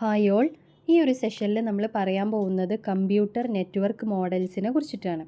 Hi all. ഈ ഒരു സെഷനിൽ നമ്മൾ പറയാൻ പോകുന്നത് കമ്പ്യൂട്ടർ നെറ്റ്വർക്ക് മോഡൽസിനെ കുറിച്ചിട്ടാണ്.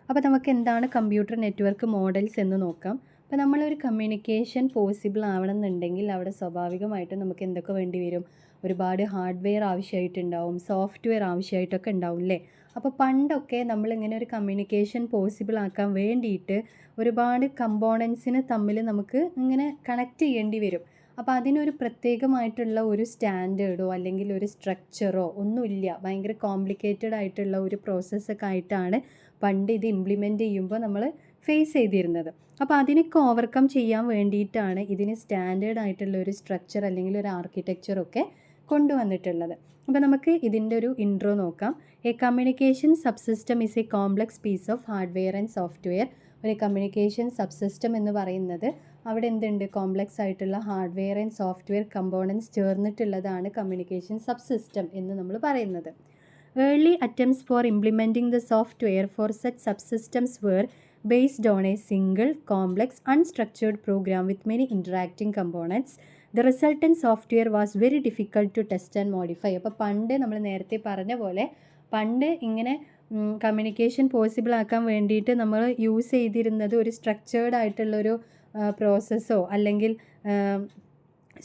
അപ്പോൾ നമുക്ക് എന്താണ് കമ്പ്യൂട്ടർ നെറ്റ്വർക്ക് മോഡൽസ് എന്ന് നോക്കാം. അപ്പോൾ നമ്മളൊരു കമ്മ്യൂണിക്കേഷൻ പോസിബിൾ ആവണമെന്നുണ്ടെങ്കിൽ അവിടെ സ്വാഭാവികമായിട്ടും നമുക്ക് എന്തൊക്കെ വേണ്ടി വരും? ഒരുപാട് ഹാർഡ്വെയർ ആവശ്യമായിട്ടുണ്ടാവും, സോഫ്റ്റ്വെയർ ആവശ്യമായിട്ടൊക്കെ ഉണ്ടാവും അല്ലേ? അപ്പോൾ പണ്ടൊക്കെ നമ്മളിങ്ങനെ ഒരു കമ്മ്യൂണിക്കേഷൻ പോസിബിൾ ആക്കാൻ വേണ്ടിയിട്ട് ഒരുപാട് കമ്പോണൻസിന് തമ്മിൽ നമുക്ക് ഇങ്ങനെ കണക്ട് ചെയ്യേണ്ടി വരും. അപ്പോൾ അതിനൊരു പ്രത്യേകമായിട്ടുള്ള ഒരു സ്റ്റാൻഡേർഡോ അല്ലെങ്കിൽ ഒരു സ്ട്രക്ചറോ ഒന്നുമില്ല. ഭയങ്കര കോംപ്ലിക്കേറ്റഡ് ആയിട്ടുള്ള ഒരു പ്രോസസ്സൊക്കെ ആയിട്ടാണ് പണ്ട് ഇത് ഇംപ്ലിമെൻ്റ് ചെയ്യുമ്പോൾ നമ്മൾ ഫേസ് ചെയ്തിരുന്നത്. അപ്പോൾ അതിനൊക്കെ ഓവർകം ചെയ്യാൻ വേണ്ടിയിട്ടാണ് ഇതിന് സ്റ്റാൻഡേർഡ് ആയിട്ടുള്ള ഒരു സ്ട്രക്ചർ അല്ലെങ്കിൽ ഒരു ആർക്കിടെക്ചറൊക്കെ കൊണ്ടുവന്നിട്ടുള്ളത്. അപ്പോൾ നമുക്ക് ഇതിൻ്റെ ഒരു ഇൻട്രോ നോക്കാം. A communication subsystem is a complex piece of hardware and software. ഒരു കമ്മ്യൂണിക്കേഷൻ സബ്സിസ്റ്റം എന്ന് പറയുന്നത് അവിടെ എന്തുണ്ട്? കോംപ്ലക്സ് ആയിട്ടുള്ള ഹാർഡ്വെയർ ആൻഡ് സോഫ്റ്റ്വെയർ കമ്പോണൻസ് ചേർന്നിട്ടുള്ളതാണ് കമ്മ്യൂണിക്കേഷൻ സബ്സിസ്റ്റം എന്ന് നമ്മൾ പറയുന്നത്. Early attempts for implementing the software for such subsystems where based on a single, complex, unstructured program with many interacting components. The resultant software was very difficult to test and modify. അപ്പോൾ പണ്ട് നമ്മൾ നേരത്തെ പറഞ്ഞ പോലെ പണ്ട് ഇങ്ങനെ communication possible ആക്കാൻ വേണ്ടിയിട്ട് നമ്മൾ യൂസ് ചെയ്തിരുന്നത് ഒരു സ്ട്രക്ചേർഡ് ആയിട്ടുള്ളൊരു പ്രോസസ്സോ അല്ലെങ്കിൽ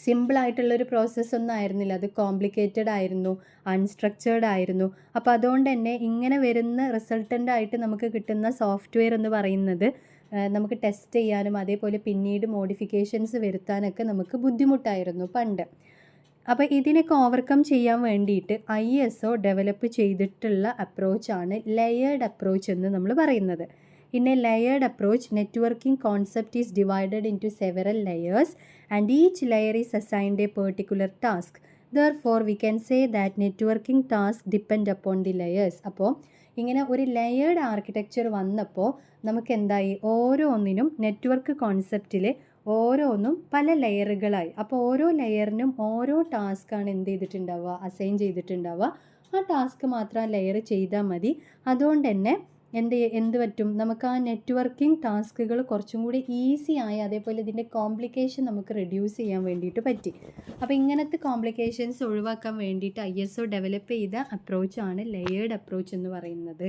സിമ്പിളായിട്ടുള്ളൊരു പ്രോസസ്സൊന്നും ആയിരുന്നില്ല. അത് കോംപ്ലിക്കേറ്റഡ് ആയിരുന്നു, അൺസ്ട്രക്ചേർഡ് ആയിരുന്നു. അപ്പോൾ അതുകൊണ്ട് തന്നെ ഇങ്ങനെ വരുന്ന റിസൾട്ടൻ്റായിട്ട് നമുക്ക് കിട്ടുന്ന സോഫ്റ്റ്വെയർ എന്ന് പറയുന്നത് നമുക്ക് ടെസ്റ്റ് ചെയ്യാനും അതേപോലെ പിന്നീട് മോഡിഫിക്കേഷൻസ് വരുത്താനൊക്കെ നമുക്ക് ബുദ്ധിമുട്ടായിരുന്നു പണ്ട്. അപ്പോൾ ഇതിനൊക്കെ ഓവർകം ചെയ്യാൻ വേണ്ടിയിട്ട് ISO ഡെവലപ്പ് ചെയ്തിട്ടുള്ള അപ്രോച്ചാണ് ലെയേർഡ് അപ്രോച്ച് എന്ന് നമ്മൾ പറയുന്നത്. In a layered approach, networking concept is divided into several layers and each layer is assigned a particular task. Therefore, we can say that networking tasks depend upon the layers. അപ്പോൾ ഇങ്ങനെ ഒരു layered architecture വന്നപ്പോൾ നമുക്ക് എന്തായി? ഓരോന്നിനും network കോൺസെപ്റ്റിൽ ഓരോന്നും പല ലെയറുകളായി. അപ്പോൾ ഓരോ ലെയറിനും ഓരോ ടാസ്ക്കാണ് എന്ത് ചെയ്തിട്ടുണ്ടാവുക? അസൈൻ ചെയ്തിട്ടുണ്ടാവുക. ആ ടാസ്ക് മാത്രം ലെയർ ചെയ്താൽ മതി. അതുകൊണ്ട് തന്നെ എന്ത് പറ്റും? നമുക്ക് ആ നെറ്റ്വർക്കിംഗ് ടാസ്കുകൾ കുറച്ചും കൂടി ഈസി ആയി, അതേപോലെ ഇതിൻ്റെ കോംപ്ലിക്കേഷൻ നമുക്ക് റെഡ്യൂസ് ചെയ്യാൻ വേണ്ടിയിട്ട് പറ്റി. അപ്പോൾ ഇങ്ങനത്തെ കോംപ്ലിക്കേഷൻസ് ഒഴിവാക്കാൻ വേണ്ടിയിട്ട് ISO ഡെവലപ്പ് ചെയ്ത അപ്രോച്ചാണ് ലെയേർഡ് അപ്രോച്ച് എന്ന് പറയുന്നത്.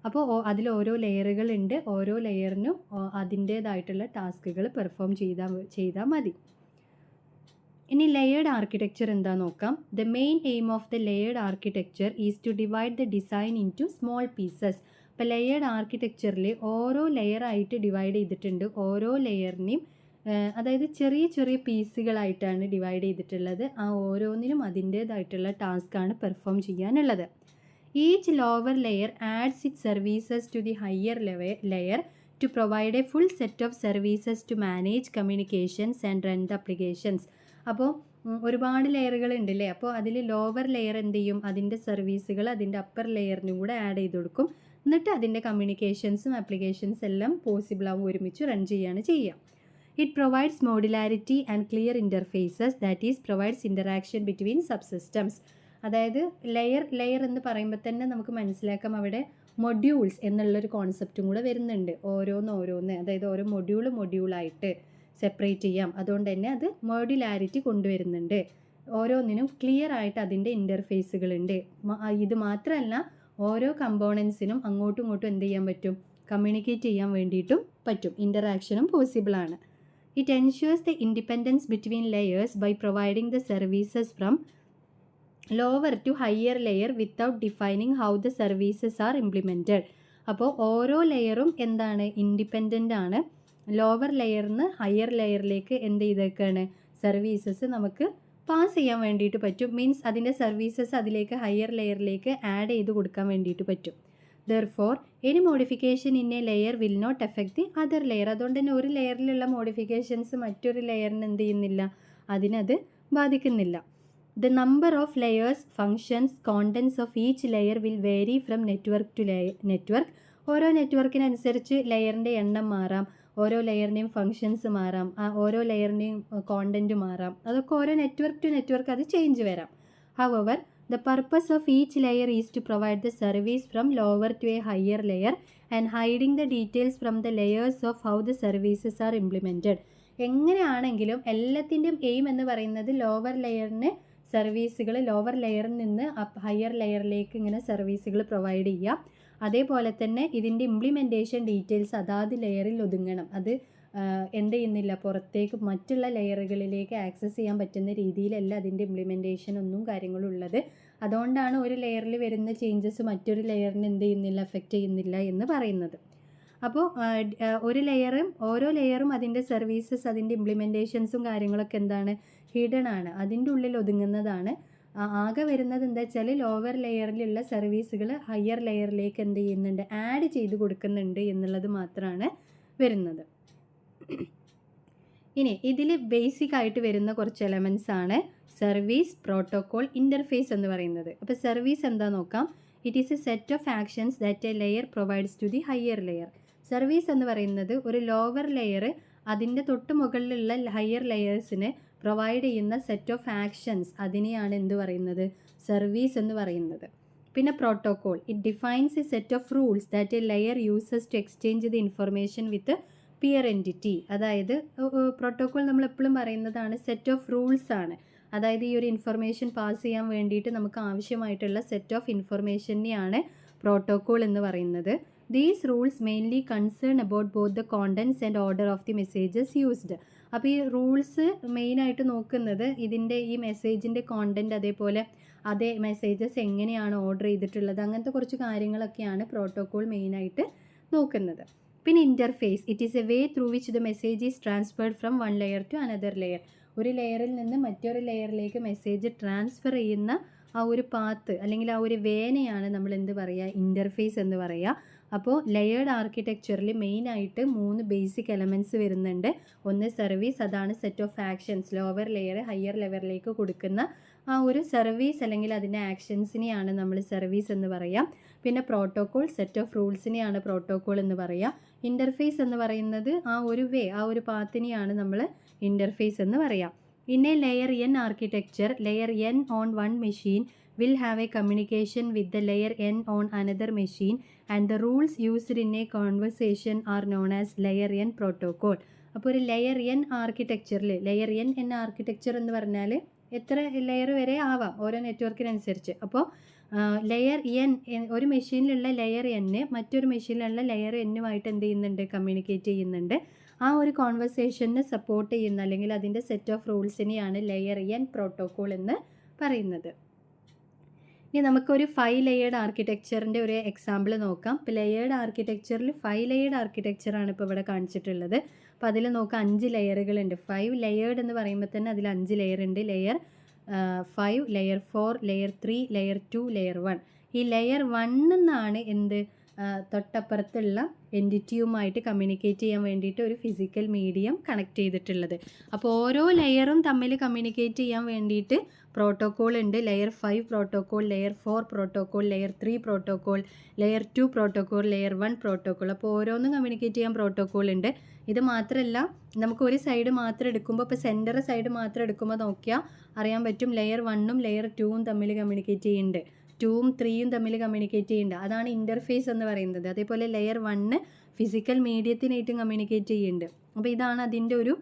അപ്പോൾ അതിൽ ഓരോ ലെയറുകളുണ്ട്. ഓരോ ലെയറിനും അതിൻ്റേതായിട്ടുള്ള ടാസ്കുകൾ പെർഫോം ചെയ്താൽ മതി. ഇനി ലെയേർഡ് ആർക്കിടെക്ചർ എന്താ നോക്കാം. The main aim of the layered architecture is to divide the design into small pieces. അപ്പോൾ ലെയേർഡ് ആർക്കിടെക്ചറിൽ ഓരോ ലെയറായിട്ട് ഡിവൈഡ് ചെയ്തിട്ടുണ്ട്. ഓരോ ലെയറിനെയും അതായത് ചെറിയ ചെറിയ പീസുകളായിട്ടാണ് ഡിവൈഡ് ചെയ്തിട്ടുള്ളത്. ആ ഓരോന്നിനും അതിൻ്റേതായിട്ടുള്ള ടാസ്ക്കാണ് പെർഫോം ചെയ്യാനുള്ളത്. Each lower layer adds its services to the higher layer to provide a full set of services to manage communications and run the applications. അപ്പോൾ ഒരുപാട് ലെയറുകൾ ഉണ്ടല്ലേ. അപ്പോൾ അതിൽ ലോവർ ലെയർ എന്ത് ചെയ്യും? അതിൻ്റെ സർവീസുകൾ അതിൻ്റെ അപ്പർ ലെയറിനും കൂടെ ആഡ് ചെയ്ത് കൊടുക്കും. എന്നിട്ട് അതിൻ്റെ കമ്മ്യൂണിക്കേഷൻസും ആപ്ലിക്കേഷൻസ് എല്ലാം പോസിബിൾ ആവും, ഒരുമിച്ച് റൺ ചെയ്യുകയാണ് ചെയ്യുക. It provides modularity and clear interfaces, that is provides interaction between sub systems. അതായത് ലെയർ എന്ന് പറയുമ്പോൾ തന്നെ നമുക്ക് മനസ്സിലാക്കാം അവിടെ മൊഡ്യൂൾസ് എന്നുള്ളൊരു കോൺസെപ്റ്റും കൂടെ വരുന്നുണ്ട്. ഓരോന്ന് അതായത് ഓരോ മൊഡ്യൂളായിട്ട് സെപ്പറേറ്റ് ചെയ്യാം. അതുകൊണ്ട് തന്നെ അത് മോഡുലാരിറ്റി കൊണ്ടുവരുന്നുണ്ട്. ഓരോന്നിനും ക്ലിയർ ആയിട്ട് അതിൻ്റെ ഇൻ്റർഫേസുകളുണ്ട്. ഇത് മാത്രമല്ല, ഓരോ കമ്പോണൻസിനും അങ്ങോട്ടും ഇങ്ങോട്ടും എന്ത് ചെയ്യാൻ പറ്റും? കമ്മ്യൂണിക്കേറ്റ് ചെയ്യാൻ വേണ്ടിയിട്ടും പറ്റും. ഇൻ്ററാക്ഷനും പോസിബിളാണ്. It ensures the independence between layers by providing the services from lower to higher layer without defining how the services are implemented. അപ്പോൾ ഓരോ ലെയറും എന്താണ്? ഇൻഡിപെൻഡൻ്റ് ആണ്. ലോവർ ലെയറിൽ നിന്ന് ഹയർ ലെയറിലേക്ക് എന്ത് ചെയ്തേക്കാണ്? സർവീസസ് നമുക്ക് പാസ് ചെയ്യാൻ വേണ്ടിയിട്ട് പറ്റും. മീൻസ് അതിൻ്റെ സർവീസസ് അതിലേക്ക് ഹയർ ലെയറിലേക്ക് ആഡ് ചെയ്ത് കൊടുക്കാൻ വേണ്ടിയിട്ട് പറ്റും. Therefore any modification in a layer will not affect the other layer. അതുകൊണ്ട് തന്നെ ഒരു ലെയറിലുള്ള മോഡിഫിക്കേഷൻസ് മറ്റൊരു ലെയറിന് എന്ത് ചെയ്യുന്നില്ല? അതിനത് ബാധിക്കുന്നില്ല. The number of layers, functions, contents of each layer will vary from network to network. ഓരോ നെറ്റ്വർക്കിനനുസരിച്ച് ലെയറിൻ്റെ എണ്ണം മാറാം, ഓരോ ലെയറിൻ്റെയും ഫങ്ഷൻസ് മാറാം, ഓരോ ലെയറിൻ്റെയും കോണ്ടൻറ്റ് മാറാം. അതൊക്കെ ഓരോ നെറ്റ്വർക്ക് ടു നെറ്റ്വർക്ക് അത് ചേഞ്ച് വരാം. However, the purpose of each layer is to provide the service from lower to a higher layer and hiding the details from the layers of how the services are implemented. എങ്ങനെയാണെങ്കിലും എല്ലാത്തിൻ്റെയും aim എന്ന് പറയുന്നത് lower ലെയറിന് സർവീസുകൾ lower ലെയറിൽ നിന്ന് higher ലെയറിലേക്ക് ഇങ്ങനെ സർവീസുകൾ provide ചെയ്യാം. അതേപോലെ തന്നെ ഇതിൻ്റെ ഇംപ്ലിമെൻറ്റേഷൻ ഡീറ്റെയിൽസ് അതാത് ലെയറിൽ ഒതുങ്ങണം. അത് എന്ത് ചെയ്യുന്നില്ല, പുറത്തേക്ക് മറ്റുള്ള ലെയറുകളിലേക്ക് ആക്സസ് ചെയ്യാൻ പറ്റുന്ന രീതിയിലല്ല അതിൻ്റെ ഇംപ്ലിമെൻറ്റേഷൻ ഒന്നും കാര്യങ്ങളും ഉള്ളത്. അതുകൊണ്ടാണ് ഒരു ലെയറിൽ വരുന്ന ചേഞ്ചസ് മറ്റൊരു ലെയറിന് എന്ത് ചെയ്യുന്നില്ല, എഫക്റ്റ് ചെയ്യുന്നില്ല എന്ന് പറയുന്നത്. അപ്പോൾ ഒരു ലെയറും ഓരോ ലെയറും അതിൻ്റെ സർവീസസ് അതിൻ്റെ ഇംപ്ലിമെൻറ്റേഷൻസും കാര്യങ്ങളൊക്കെ എന്താണ്, ഹിഡൻ ആണ്, അതിൻ്റെ ഉള്ളിൽ ഒതുങ്ങുന്നതാണ്. ആകെ വരുന്നത് എന്താ വെച്ചാൽ ലോവർ ലെയറിലുള്ള സർവീസുകൾ ഹയർ ലെയറിലേക്ക് എന്ത് ചെയ്യുന്നുണ്ട്, ആഡ് ചെയ്ത് കൊടുക്കുന്നുണ്ട് എന്നുള്ളത് മാത്രമാണ് വരുന്നത്. ഇനി ഇതിൽ ബേസിക് ആയിട്ട് വരുന്ന കുറച്ച് എലമെൻറ്റ്സ് ആണ് സർവീസ്, പ്രോട്ടോകോൾ, ഇൻ്റർഫേസ് എന്ന് പറയുന്നത്. അപ്പോൾ സർവീസ് എന്താ നോക്കാം. It is a set of actions that a layer provides to the higher layer. Service എന്ന് പറയുന്നത് ഒരു ലോവർ ലെയർ അതിൻ്റെ തൊട്ട് മുകളിലുള്ള ഹയർ ലെയേഴ്സിന് പ്രൊവൈഡ് ചെയ്യുന്ന സെറ്റ് ഓഫ് ആക്ഷൻസ്, അതിനെയാണ് എന്ത് പറയുന്നത്, സർവീസ് എന്ന് പറയുന്നത്. പിന്നെ protocol, it defines a set of rules that a layer uses to exchange the information with peer entity. അതായത് പ്രോട്ടോകോൾ നമ്മൾ എപ്പോഴും പറയുന്നതാണ് സെറ്റ് ഓഫ് റൂൾസ് ആണ്. അതായത് ഈ ഒരു ഇൻഫർമേഷൻ പാസ് ചെയ്യാൻ വേണ്ടിയിട്ട് നമുക്ക് ആവശ്യമായിട്ടുള്ള സെറ്റ് ഓഫ് ഇൻഫർമേഷനെയാണ് പ്രോട്ടോകോൾ എന്ന് പറയുന്നത്. These rules mainly concern about both the contents and order of the messages used. അപ്പോൾ ഈ റൂൾസ് മെയിനായിട്ട് നോക്കുന്നത് ഇതിൻ്റെ ഈ മെസ്സേജിൻ്റെ കോണ്ടൻറ്റ്, അതേപോലെ അതേ മെസ്സേജസ് എങ്ങനെയാണ് ഓർഡർ ചെയ്തിട്ടുള്ളത്, അങ്ങനത്തെ കുറച്ച് കാര്യങ്ങളൊക്കെയാണ് പ്രോട്ടോകോൾ മെയിനായിട്ട് നോക്കുന്നത്. പിന്നെ interface, it is a way through which the message is transferred from one layer to another layer. ഒരു ലെയറിൽ നിന്ന് മറ്റൊരു ലെയറിലേക്ക് മെസ്സേജ് ട്രാൻസ്ഫർ ചെയ്യുന്ന ആ ഒരു പാത്ത് അല്ലെങ്കിൽ ആ ഒരു വേനെയാണ് നമ്മൾ എന്ത് പറയുക, ഇൻ്റർഫേസ് എന്ന് പറയുക. അപ്പോൾ ലെയേർഡ് ആർക്കിടെക്ചറിൽ മെയിനായിട്ട് 3 ബേസിക് എലമെൻറ്റ്സ് വരുന്നുണ്ട്. ഒന്ന് സർവീസ്, അതാണ് set of actions, lower layer higher ലെവറിലേക്ക് കൊടുക്കുന്ന ആ ഒരു സർവീസ് അല്ലെങ്കിൽ അതിൻ്റെ ആക്ഷൻസിനെയാണ് നമ്മൾ സർവീസ് എന്ന് പറയാം. പിന്നെ പ്രോട്ടോകോൾ, സെറ്റ് ഓഫ് റൂൾസിനെയാണ് പ്രോട്ടോകോൾ എന്ന് പറയുക. ഇൻ്റർഫേസ് എന്ന് പറയുന്നത് ആ ഒരു വേ, ആ ഒരു പാത്തിനെയാണ് നമ്മൾ ഇൻ്റർഫേസ് എന്ന് പറയാം. In a layer N architecture, layer N on one machine will have a communication with the layer n on another machine and the rules used in a conversation are known as layer n protocol. അപ്പോൾ ഒരു layer N ആർക്കിടെക്ചറിൽ, layer N എന്ന architecture എന്ന് പറഞ്ഞാൽ എത്ര layer വരെ ആവാം ഓരോ നെറ്റ്വർക്കിനനുസരിച്ച്. അപ്പോൾ ലെയർ എൻ, ഒരു മെഷീനിലുള്ള ലെയർ എന്ന് മറ്റൊരു മെഷീനിലുള്ള ലെയർ എന്നുമായിട്ട് എന്ത് ചെയ്യുന്നുണ്ട്, കമ്മ്യൂണിക്കേറ്റ് ചെയ്യുന്നുണ്ട്. ആ ഒരു കോൺവെർസേഷനെ സപ്പോർട്ട് ചെയ്യുന്ന അല്ലെങ്കിൽ അതിൻ്റെ സെറ്റ് ഓഫ് റൂൾസിനെയാണ് ലെയർ എൻ പ്രോട്ടോകോൾ എന്ന് പറയുന്നത്. ഇനി നമുക്കൊരു 5 ലെയേർഡ് ആർക്കിടെക്ചറിൻ്റെ ഒരു എക്സാമ്പിൾ നോക്കാം. ഇപ്പോൾ ലെയേർഡ് ആർക്കിടെക്ചറിൽ 5 ലെയേർഡ് ആർക്കിടെക്ചറാണ് ഇപ്പോൾ ഇവിടെ കാണിച്ചിട്ടുള്ളത്. അപ്പോൾ അതിൽ നോക്കാം 5 ലെയറുകളുണ്ട്. 5 ലെയേർഡ് എന്ന് പറയുമ്പോൾ തന്നെ അതിൽ 5 ലെയർ ഉണ്ട്. Layer 5, layer 4, layer 3, layer 2, layer 1. ഈ ലെയർ 1 എന്നാണ് എന്ത്, തൊട്ടപ്പുറത്തുള്ള എൻറ്റിറ്റിയുമായിട്ട് കമ്മ്യൂണിക്കേറ്റ് ചെയ്യാൻ വേണ്ടിയിട്ട് ഒരു ഫിസിക്കൽ മീഡിയം കണക്ട് ചെയ്തിട്ടുള്ളത്. അപ്പോൾ ഓരോ ലെയറും തമ്മിൽ കമ്മ്യൂണിക്കേറ്റ് ചെയ്യാൻ വേണ്ടിയിട്ട് പ്രോട്ടോകോൾ ഉണ്ട്. Layer 5 protocol, layer 4 protocol, layer 3 protocol, layer 2 protocol, layer 1 protocol. അപ്പോൾ ഓരോന്നും കമ്മ്യൂണിക്കേറ്റ് ചെയ്യാൻ പ്രോട്ടോകോൾ ഉണ്ട്. ഇത് മാത്രമല്ല, നമുക്ക് ഒരു സൈഡ് മാത്രം എടുക്കുമ്പോൾ, ഇപ്പോൾ സെൻറ്റർ സൈഡ് മാത്രം എടുക്കുമ്പോൾ നോക്കിയാൽ അറിയാൻ പറ്റും ലെയർ 1ഉം ലെയർ 2ഉം തമ്മിൽ കമ്മ്യൂണിക്കേറ്റ് ചെയ്യുന്നുണ്ട്, 2ഉം 3ഉം തമ്മിൽ കമ്മ്യൂണിക്കേറ്റ് ചെയ്യുന്നുണ്ട്. അതാണ് ഇൻ്റർഫേസ് എന്ന് പറയുന്നത്. അതേപോലെ ലെയർ 1 ഫിസിക്കൽ മീഡിയത്തിനായിട്ടും കമ്മ്യൂണിക്കേറ്റ് ചെയ്യുന്നുണ്ട്. അപ്പോൾ ഇതാണ് അതിൻ്റെ ഒരു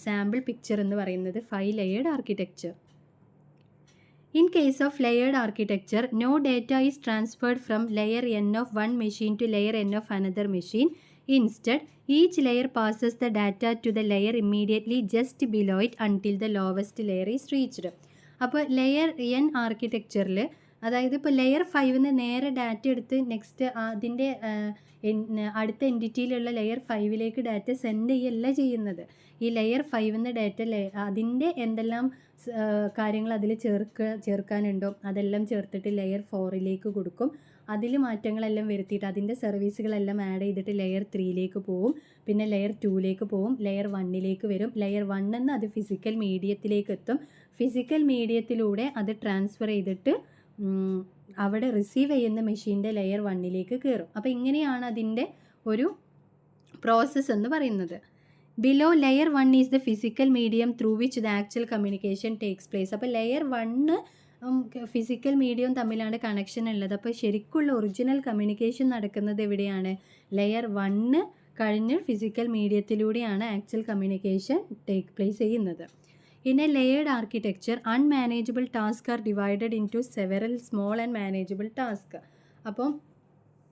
സാമ്പിൾ പിക്ചർ എന്ന് പറയുന്നത് 5 layered architecture. In case of layered architecture, no data is transferred from layer n of one machine to layer n of another machine. Instead, each layer passes the data to the layer immediately just below it until the lowest layer is reached. അപ്പോൾ layer N ആർക്കിടെക്ചറിൽ, അതായത് ഇപ്പോൾ layer 5ന്ന് നേരെ data എടുത്ത് next അതിൻ്റെ അടുത്ത എൻറ്റിറ്റിയിലുള്ള layer 5ലേക്ക് data send ചെയ്യല്ല ചെയ്യുന്നത്. ഈ ലെയർ 5ന്ന് ഡാറ്റ അതിൻ്റെ എന്തെല്ലാം കാര്യങ്ങൾ അതിൽ ചേർക്കാനുണ്ടോ അതെല്ലാം ചേർത്തിട്ട് ലെയർ 4ലേക്ക് കൊടുക്കും. അതിൽ മാറ്റങ്ങളെല്ലാം വരുത്തിയിട്ട് അതിൻ്റെ സർവീസുകളെല്ലാം ആഡ് ചെയ്തിട്ട് ലെയർ 3ലേക്ക് പോവും, പിന്നെ ലെയർ 2ലേക്ക് പോവും, ലെയർ 1ലേക്ക് വരും. ലെയർ 1 അത് ഫിസിക്കൽ മീഡിയത്തിലേക്ക് എത്തും. ഫിസിക്കൽ മീഡിയത്തിലൂടെ അത് ട്രാൻസ്ഫർ ചെയ്തിട്ട് അവിടെ റിസീവ് ചെയ്യുന്ന മെഷീൻ്റെ ലെയർ 1ലേക്ക് കയറും. അപ്പോൾ ഇങ്ങനെയാണ് അതിൻ്റെ ഒരു പ്രോസസ്സ് എന്ന് പറയുന്നത്. Below layer 1 is the physical medium through which the actual communication takes place. അപ്പോൾ ലെയർ 1 ഫിസിക്കൽ മീഡിയം തമ്മിലാണ് കണക്ഷൻ ഉള്ളത്. അപ്പോൾ ശരിക്കുള്ള ഒറിജിനൽ കമ്മ്യൂണിക്കേഷൻ നടക്കുന്നത് എവിടെയാണ്? ലെയർ 1 കഴിഞ്ഞ് ഫിസിക്കൽ മീഡിയത്തിലൂടെയാണ് ആക്ച്വൽ കമ്മ്യൂണിക്കേഷൻ ടേക്ക് പ്ലേസ് ചെയ്യുന്നത്. In a layered architecture unmanageable task are divided into several small and manageable task. അപ്പം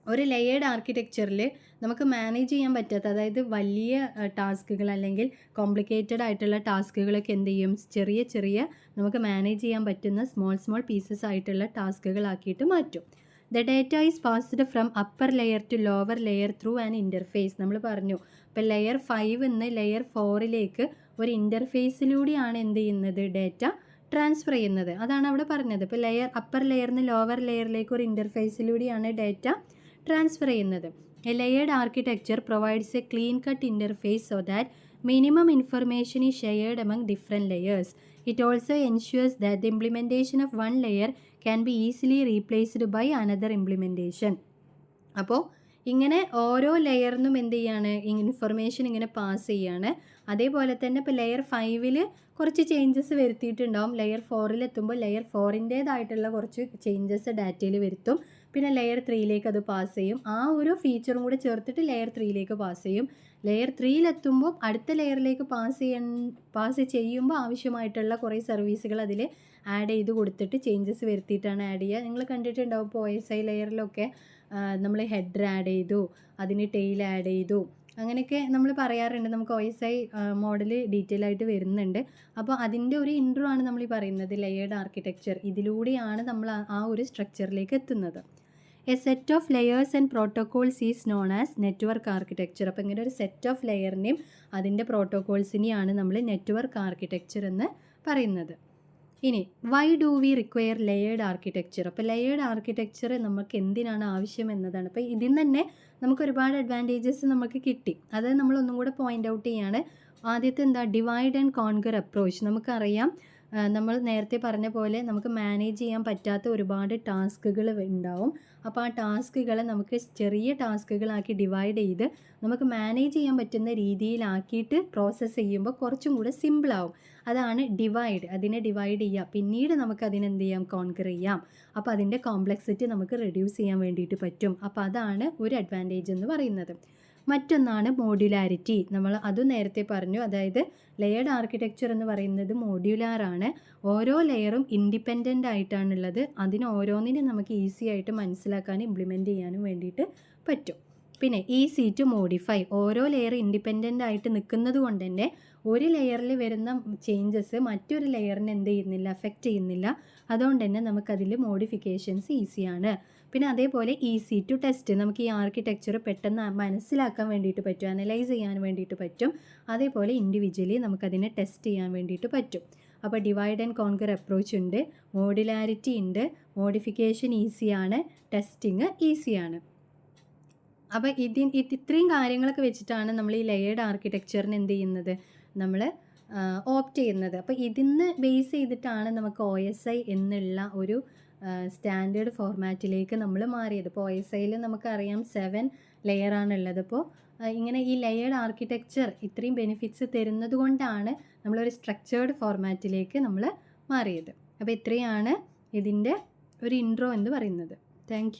ഒരു ലെയേർഡ് ആർക്കിടെക്ചറിൽ നമുക്ക് മാനേജ് ചെയ്യാൻ പറ്റാത്ത, അതായത് വലിയ ടാസ്കുകൾ അല്ലെങ്കിൽ കോംപ്ലിക്കേറ്റഡ് ആയിട്ടുള്ള ടാസ്കുകളൊക്കെ എന്ത് ചെയ്യും, ചെറിയ ചെറിയ നമുക്ക് മാനേജ് ചെയ്യാൻ പറ്റുന്ന സ്മോൾ പീസസ് ആയിട്ടുള്ള ടാസ്കുകളാക്കിയിട്ട് മാറ്റും. The data is passed from upper layer to lower layer through an interface. നമ്മൾ പറഞ്ഞു ഇപ്പോൾ ലെയർ 5 നിന്ന് ലെയർ 4ലേക്ക് ഒരു ഇൻ്റർഫേസിലൂടെയാണ് എന്ത് ചെയ്യുന്നത്, ഡേറ്റ ട്രാൻസ്ഫർ ചെയ്യുന്നത്. അതാണ് അവിടെ പറഞ്ഞത്. ഇപ്പോൾ അപ്പർ ലെയറിൽ നിന്ന് ലോവർ ലെയറിലേക്ക് ഒരു ഇൻ്റർഫേസിലൂടെയാണ് ഡേറ്റ ട്രാൻസ്ഫർ ചെയ്യുന്നത്. A layered architecture provides A clean cut interface so that minimum information is shared among different layers. It also ensures that the implementation of one layer can be easily replaced by another implementation. അപ്പോൾ ഇങ്ങനെ ഓരോ ലെയറിനും എന്ത് ചെയ്യാണ്, information ഇങ്ങനെ pass ചെയ്യാണ്. അതേപോലെ തന്നെ ഇപ്പോൾ ലെയർ 5ൽ കുറച്ച് ചേഞ്ചസ് വരുത്തിയിട്ടുണ്ടാവും. ലെയർ 4ൽ എത്തുമ്പോൾ ലെയർ 4ൻ്റേതായിട്ടുള്ള കുറച്ച് ചേഞ്ചസ് ഡാറ്റയിൽ വരുത്തും. പിന്നെ ലെയർ 3ലേക്ക് അത് പാസ് ചെയ്യും. ആ ഒരു ഫീച്ചറും കൂടി ചേർത്തിട്ട് ലെയർ 3ലേക്ക് പാസ് ചെയ്യും. ലെയർ 3ലെത്തുമ്പോൾ അടുത്ത ലെയറിലേക്ക് പാസ് ചെയ്യുമ്പോൾ ആവശ്യമായിട്ടുള്ള കുറേ സർവീസുകൾ അതിൽ ആഡ് ചെയ്ത് കൊടുത്തിട്ട് ചേഞ്ചസ് വരുത്തിയിട്ടാണ് ആഡ് ചെയ്യുക. നിങ്ങൾ കണ്ടിട്ടുണ്ടാവും ഇപ്പോൾ OSI ലെയറിലൊക്കെ നമ്മൾ ഹെഡർ ആഡ് ചെയ്തു, അതിന് ടെയിൽ ആഡ് ചെയ്തു, അങ്ങനെയൊക്കെ നമ്മൾ പറയാറുണ്ട്. നമുക്ക് OSI മോഡൽ ഡീറ്റെയിൽ ആയിട്ട് വരുന്നുണ്ട്. അപ്പോൾ അതിൻ്റെ ഒരു ഇൻട്രോ ആണ് നമ്മൾ ഈ പറയുന്നത്, ലെയേർഡ് ആർക്കിടെക്ചർ. ഇതിലൂടെയാണ് നമ്മൾ ആ ഒരു സ്ട്രക്ചറിലേക്ക് എത്തുന്നത്. A set of layers and protocols is known as network architecture. അപ്പോൾ ഇങ്ങനെ ഒരു സെറ്റ് ഓഫ് ലെയറിനെയും അതിൻ്റെ പ്രോട്ടോകോൾസിനെയാണ് നമ്മൾ നെറ്റ്വർക്ക് ആർക്കിടെക്ചർ എന്ന് പറയുന്നത്. ഇനി why do we require layered architecture? അപ്പോൾ ലെയേർഡ് ആർക്കിടെക്ചർ നമുക്ക് എന്തിനാണ് ആവശ്യം എന്നതാണ്. അപ്പോൾ ഇതിൽ നിന്ന് തന്നെ നമുക്ക് ഒരുപാട് അഡ്വാൻറ്റേജസ് നമുക്ക് കിട്ടി. അത് നമ്മളൊന്നും കൂടെ പോയിൻ്റ് ഔട്ട് ചെയ്യാണ്. ആദ്യത്തെ എന്താ, ഡിവൈഡ് ആൻഡ് കോൺകർ അപ്രോച്ച്. നമുക്കറിയാം, നമ്മൾ നേരത്തെ പറഞ്ഞ പോലെ നമുക്ക് മാനേജ് ചെയ്യാൻ പറ്റാത്ത ഒരുപാട് ടാസ്കുകൾ ഉണ്ടാവും. അപ്പോൾ ആ ടാസ്കുകളെ നമുക്ക് ചെറിയ ടാസ്കുകളാക്കി ഡിവൈഡ് ചെയ്ത് നമുക്ക് മാനേജ് ചെയ്യാൻ പറ്റുന്ന രീതിയിലാക്കിയിട്ട് പ്രോസസ്സ് ചെയ്യുമ്പോൾ കുറച്ചും കൂടെ സിമ്പിളാവും. അതാണ് ഡിവൈഡ്. അതിനെ ഡിവൈഡ് ചെയ്യുക, പിന്നീട് നമുക്ക് അതിനെന്ത് ചെയ്യാം, കോൺകർ ചെയ്യാം. അപ്പോൾ അതിൻ്റെ കോംപ്ലക്സിറ്റി നമുക്ക് റെഡ്യൂസ് ചെയ്യാൻ വേണ്ടിയിട്ട് പറ്റും. അപ്പോൾ അതാണ് ഒരു അഡ്വാൻറ്റേജ് എന്ന് പറയുന്നത്. മറ്റൊന്നാണ് മോഡ്യുലാരിറ്റി. നമ്മൾ അതും നേരത്തെ പറഞ്ഞു. അതായത് ലെയേർഡ് ആർക്കിടെക്ചർ എന്ന് പറയുന്നത് മോഡ്യുലാറാണ്. ഓരോ ലെയറും ഇൻഡിപെൻഡൻ്റ് ആയിട്ടാണുള്ളത്. അതിന് ഓരോന്നിനും നമുക്ക് ഈസി ആയിട്ട് മനസ്സിലാക്കാനും ഇംപ്ലിമെൻറ്റ് ചെയ്യാനും വേണ്ടിയിട്ട് പറ്റും. പിന്നെ ഈസി ടു മോഡിഫൈ. ഓരോ ലെയർ ഇൻഡിപെൻഡൻ്റ് ആയിട്ട് നിൽക്കുന്നത് കൊണ്ട് തന്നെ ഒരു ലെയറിൽ വരുന്ന ചേഞ്ചസ് മറ്റൊരു ലെയറിനെ എന്ത് ചെയ്യുന്നില്ല, അഫക്റ്റ് ചെയ്യുന്നില്ല. അതുകൊണ്ട് തന്നെ നമുക്കതിൽ മോഡിഫിക്കേഷൻസ് ഈസിയാണ്. പിന്നെ അതേപോലെ ഈസി ടു ടെസ്റ്റ്. നമുക്ക് ഈ ആർക്കിടെക്ചർ പെട്ടെന്ന് മനസ്സിലാക്കാൻ വേണ്ടിയിട്ട് പറ്റും, അനലൈസ് ചെയ്യാൻ വേണ്ടിയിട്ട് പറ്റും. അതേപോലെ ഇൻഡിവിജ്വലി നമുക്കതിനെ ടെസ്റ്റ് ചെയ്യാൻ വേണ്ടിയിട്ട് പറ്റും. അപ്പോൾ ഡിവൈഡ് ആൻഡ് കോൺകർ അപ്രോച്ച് ഉണ്ട്, മോഡുലാരിറ്റി ഉണ്ട്, മോഡിഫിക്കേഷൻ ഈസിയാണ്, ടെസ്റ്റിങ് ഈസിയാണ്. അപ്പോൾ ഇത്രയും കാര്യങ്ങളൊക്കെ വെച്ചിട്ടാണ് നമ്മൾ ഈ ലെയേർഡ് ആർക്കിടെക്ചറിന് എന്ത് ചെയ്യുന്നത്, നമ്മൾ ഓപ്റ്റ് ചെയ്യുന്നത്. അപ്പോൾ ഇതിന്ന് ബേസ് ചെയ്തിട്ടാണ് നമുക്ക് OSI എന്നുള്ള ഒരു സ്റ്റാൻഡേർഡ് ഫോർമാറ്റിലേക്ക് നമ്മൾ മാറിയത്. ഇപ്പോൾ OSIയിൽ നമുക്കറിയാം 7 ലെയറാണുള്ളത്. അപ്പോൾ ഇങ്ങനെ ഈ ലെയേർഡ് ആർക്കിടെക്ചർ ഇത്രയും ബെനിഫിറ്റ്സ് തരുന്നത് കൊണ്ടാണ് നമ്മളൊരു സ്ട്രക്ചേർഡ് ഫോർമാറ്റിലേക്ക് നമ്മൾ മാറിയത്. അപ്പോൾ ഇത്രയാണ് ഇതിൻ്റെ ഒരു ഇൻട്രോ എന്ന് പറയുന്നത്. താങ്ക്